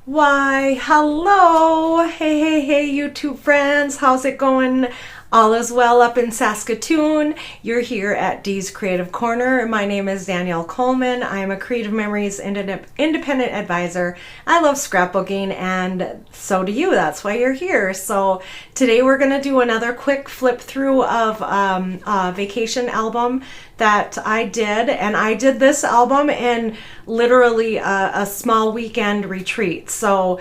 Why, hello! Hey, YouTube friends, how's it going? All is well up in Saskatoon. You're here at Dee's Creative Corner. My name is Danielle Coleman. I am a Creative Memories independent advisor. I love scrapbooking, and so do you. That's why you're here. So today we're going to do another quick flip through of a vacation album that I did, and I did this album in literally a small weekend retreat. So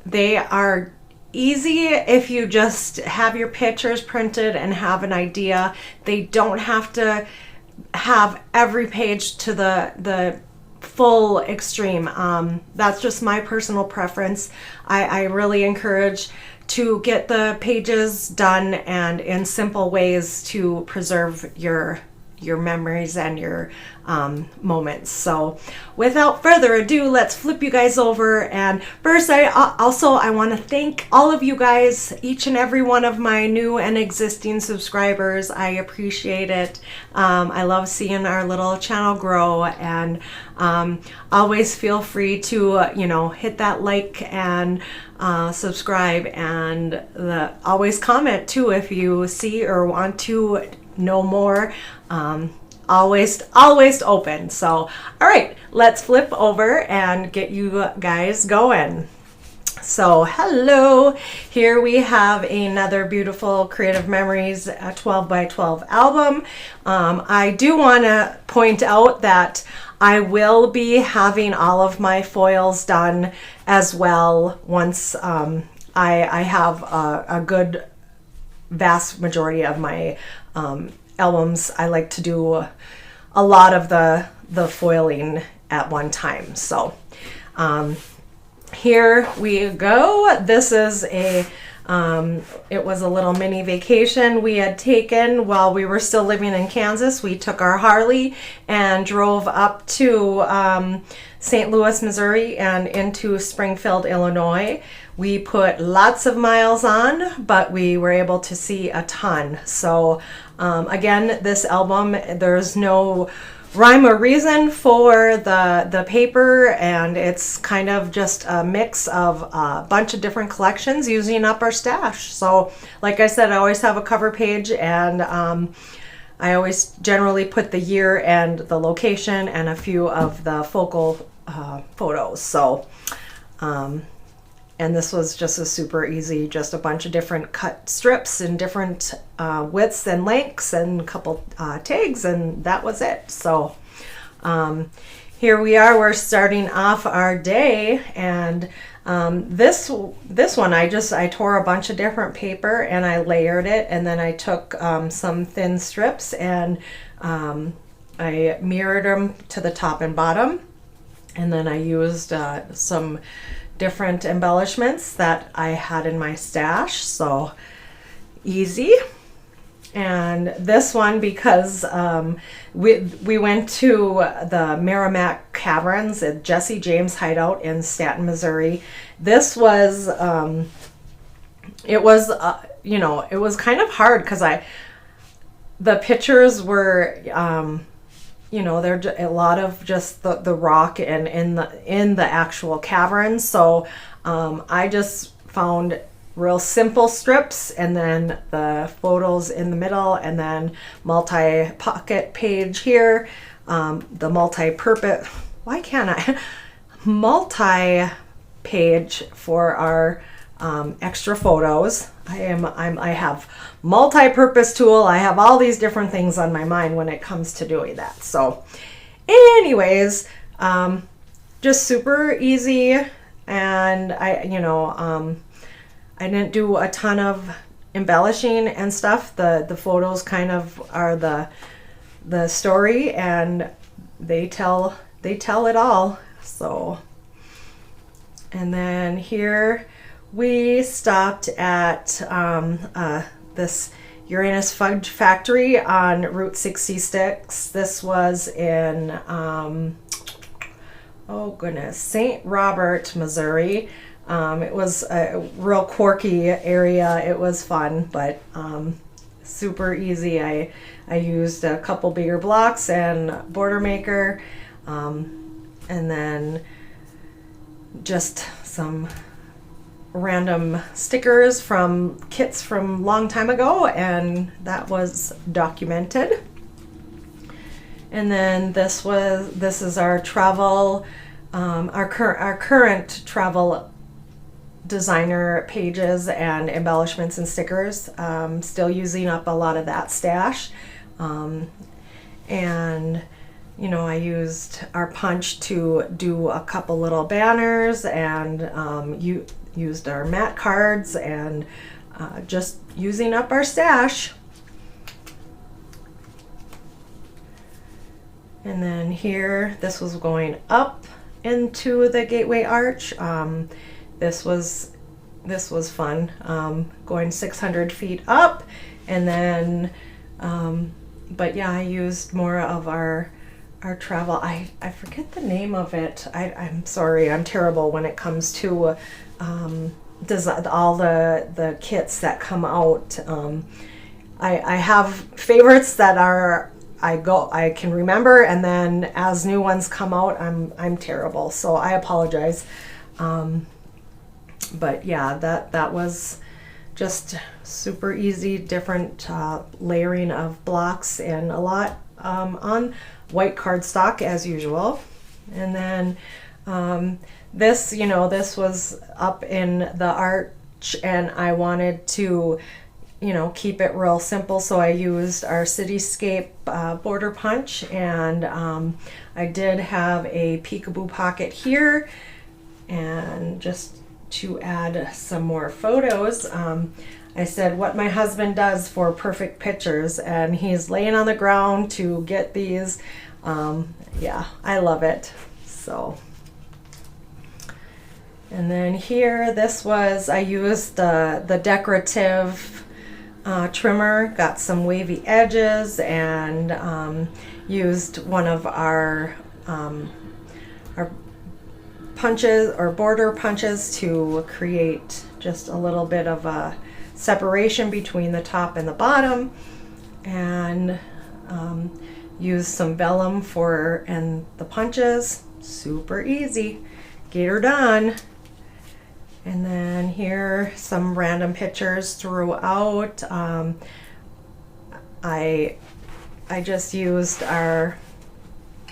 they are easy if you just have your pictures printed and have an idea. They don't have to have every page to the full extreme. That's just my personal preference. I really encourage to get the pages done and in simple ways to preserve your memories and your moments. So without further ado, let's flip you guys over. And first, I want to thank all of you guys, each and every one of my new and existing subscribers. I appreciate it. I love seeing our little channel grow, and always feel free to hit that like and subscribe, and always comment too if you see or want to know more. Always open. So all right, let's flip over and get you guys going. So hello, here we have another beautiful Creative Memories 12 by 12 album. I do want to point out that I will be having all of my foils done as well once I have a good vast majority of my albums. I like to do a lot of the foiling at one time. So here we go. This is it was a little mini vacation we had taken while we were still living in Kansas. We took our Harley and drove up to St. Louis, Missouri, and into Springfield, Illinois. We put lots of miles on, but we were able to see a ton. So again, this album, there's no rhyme or reason for the paper, and it's kind of just a mix of a bunch of different collections using up our stash. So like I said, I always have a cover page, and I always generally put the year and the location and a few of the focal photos. So and this was just a super easy, just a bunch of different cut strips and different widths and lengths and a couple tags, and that was it. So here we are, we're starting off our day, and this one I tore a bunch of different paper and I layered it, and then I took some thin strips and I mirrored them to the top and bottom, and then I used some different embellishments that I had in my stash. So easy. And this one, because we went to the Merrimack Caverns at Jesse James Hideout in Stanton, Missouri. This was it was it was kind of hard because the pictures were there's a lot of just the rock and in the actual cavern. So I just found real simple strips, and then the photos in the middle, and then multi-pocket page here, the multi-purpose, why can't I, multi-page for our extra photos. I have multi-purpose tool. I have all these different things on my mind when it comes to doing that. So anyways, just super easy. And I didn't do a ton of embellishing and stuff. The photos kind of are the story, and they tell it all. So, and then here we stopped at this Uranus Fudge Factory on Route 66. This was in St. Robert, Missouri. It was a real quirky area. It was fun, but super easy. I used a couple bigger blocks and border maker, and then just some random stickers from kits from long time ago, and that was documented. And then this is our travel, our current travel designer pages and embellishments and stickers. Still using up a lot of that stash. And you know, I used our punch to do a couple little banners, and used our mat cards, and just using up our stash. And then here, this was going up into the gateway arch. This was fun, going 600 feet up, and then but yeah, I used more of our travel. I forget the name of it. I'm sorry, I'm terrible when it comes to design, all the kits that come out. I have favorites that I can remember, and then as new ones come out, I'm terrible, so I apologize. But yeah, that was just super easy, different layering of blocks, and a lot on white cardstock as usual. And then this was up in the arch, and I wanted to, you know, keep it real simple, so I used our cityscape border punch, and I did have a peekaboo pocket here, and just to add some more photos, I said what my husband does for perfect pictures, and he's laying on the ground to get these. Yeah, I love it. So, and then here, I used the decorative trimmer, got some wavy edges, and used one of our punches or border punches to create just a little bit of a separation between the top and the bottom, and use some vellum and the punches. Super easy, get her done. And then here, some random pictures throughout. I just used our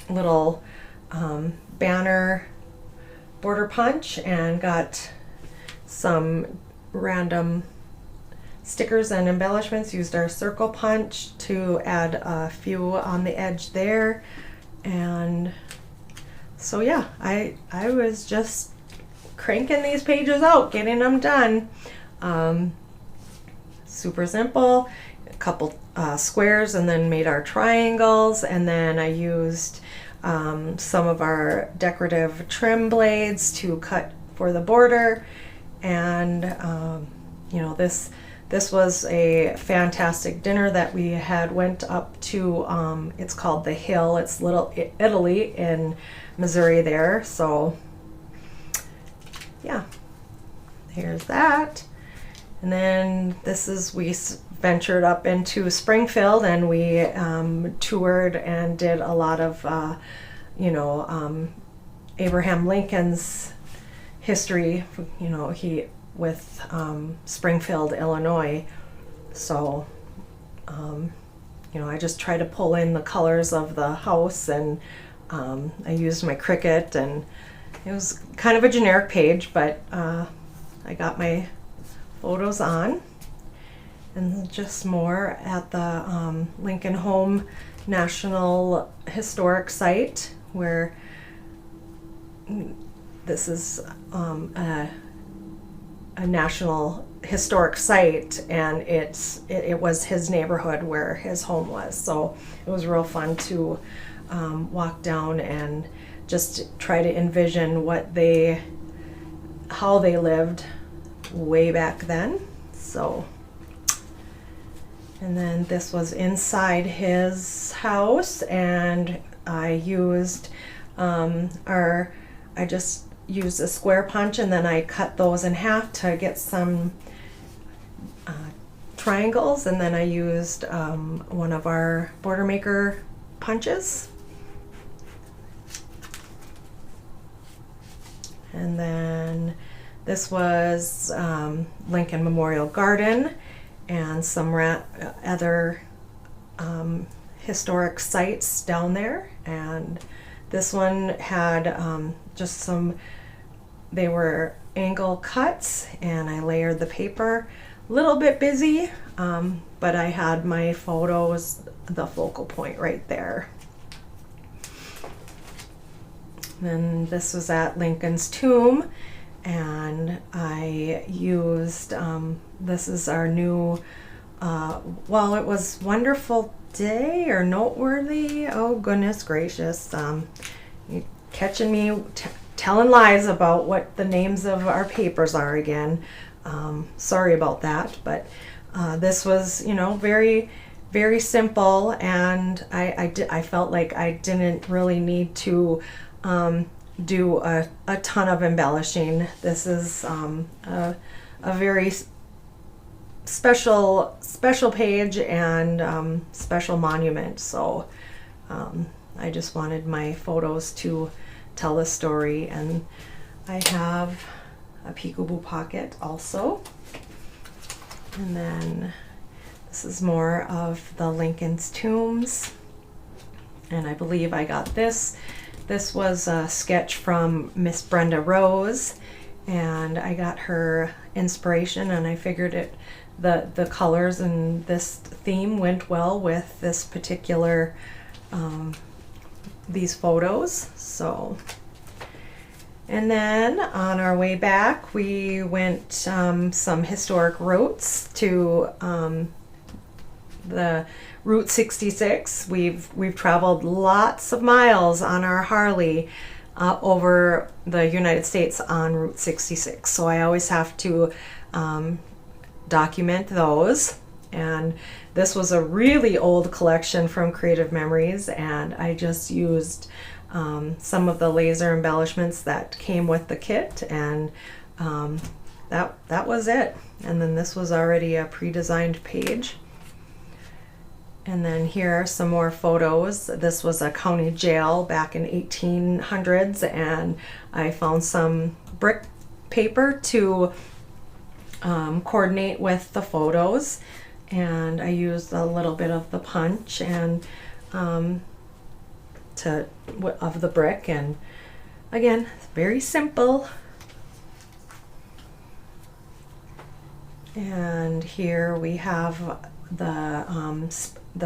little banner border punch and got some random stickers and embellishments. Used our circle punch to add a few on the edge there. And so yeah, I was just cranking these pages out, getting them done. Super simple. A couple squares, and then made our triangles, and then I used some of our decorative trim blades to cut for the border. And you know, this was a fantastic dinner that we went up to. It's called The Hill. It's Little Italy in Missouri there. So yeah, here's that. And then we ventured up into Springfield, and we toured and did a lot of Abraham Lincoln's history, you know, with Springfield, Illinois. So I just try to pull in the colors of the house, and I used my Cricut, and it was kind of a generic page, but I got my photos on. And just more at the Lincoln Home National Historic Site, where this is a national historic site, and it was his neighborhood where his home was. So it was real fun to walk down and just try to envision how they lived way back then. So, and then this was inside his house, and I used I just used a square punch, and then I cut those in half to get some triangles, and then I used one of our border maker punches. And then this was Lincoln Memorial Garden and some other historic sites down there. And this one had just some, they were angle cuts, and I layered the paper. A little bit busy, but I had my photos, the focal point right there. Then this was at Lincoln's tomb, and I used, this is our new, well, it was Wonderful Day or Noteworthy. Oh, goodness gracious. You catching me telling lies about what the names of our papers are again. Sorry about that, but this was, you know, very, very simple, and I felt like I didn't really need to do a ton of embellishing. This is a very special page and special monument, so I just wanted my photos to tell the story. And I have a peekaboo pocket also, and then this is more of the Lincoln's tombs, and I believe I got this. This was a sketch from Miss Brenda Rose, and I got her inspiration, and I figured the colors and this theme went well with this particular these photos. So, and then on our way back we went some historic routes to the Route 66. We've traveled lots of miles on our Harley over the United States on Route 66, so I always have to document those. And this was a really old collection from Creative Memories, and I just used some of the laser embellishments that came with the kit, and that was it. And then this was already a pre-designed page. And then here are some more photos. This was a county jail back in 1800s, and I found some brick paper to coordinate with the photos, and I used a little bit of the punch and of the brick, and again, very simple. And here we have the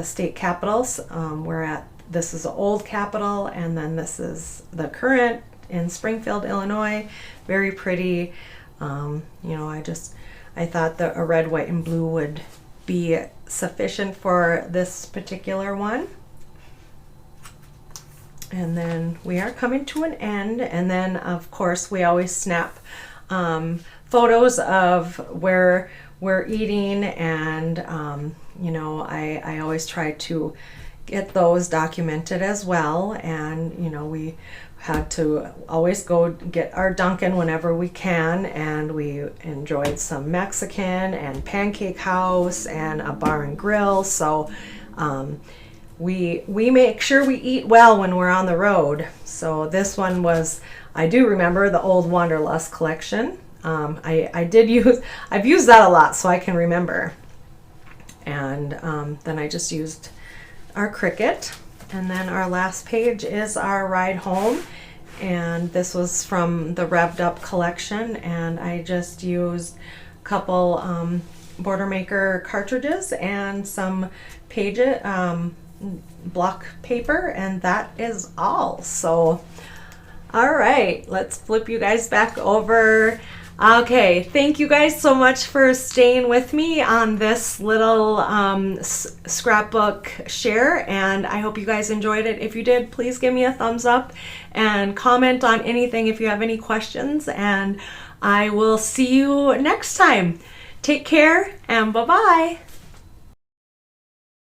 state capitals. We're at, this is the old capitol, and then this is the current in Springfield, Illinois. Very pretty. You know, I thought that a red, white, and blue would be sufficient for this particular one. And then we are coming to an end, and then of course we always snap photos of where we're eating, and you know, I always try to get those documented as well. And you know, we had to always go get our Dunkin' whenever we can, and we enjoyed some Mexican and Pancake House and a bar and grill. So we make sure we eat well when we're on the road. So this one was, I do remember the old Wanderlust collection. I've used that a lot, so I can remember. And then I just used our Cricut. And then our last page is our ride home, and this was from the Revved Up collection, and I just used a couple Border Maker cartridges and some block paper, and that is all. So all right, let's flip you guys back over. Okay, thank you guys so much for staying with me on this little scrapbook share, and I hope you guys enjoyed it. If you did, please give me a thumbs up and comment on anything if you have any questions, and I will see you next time. Take care, and bye-bye.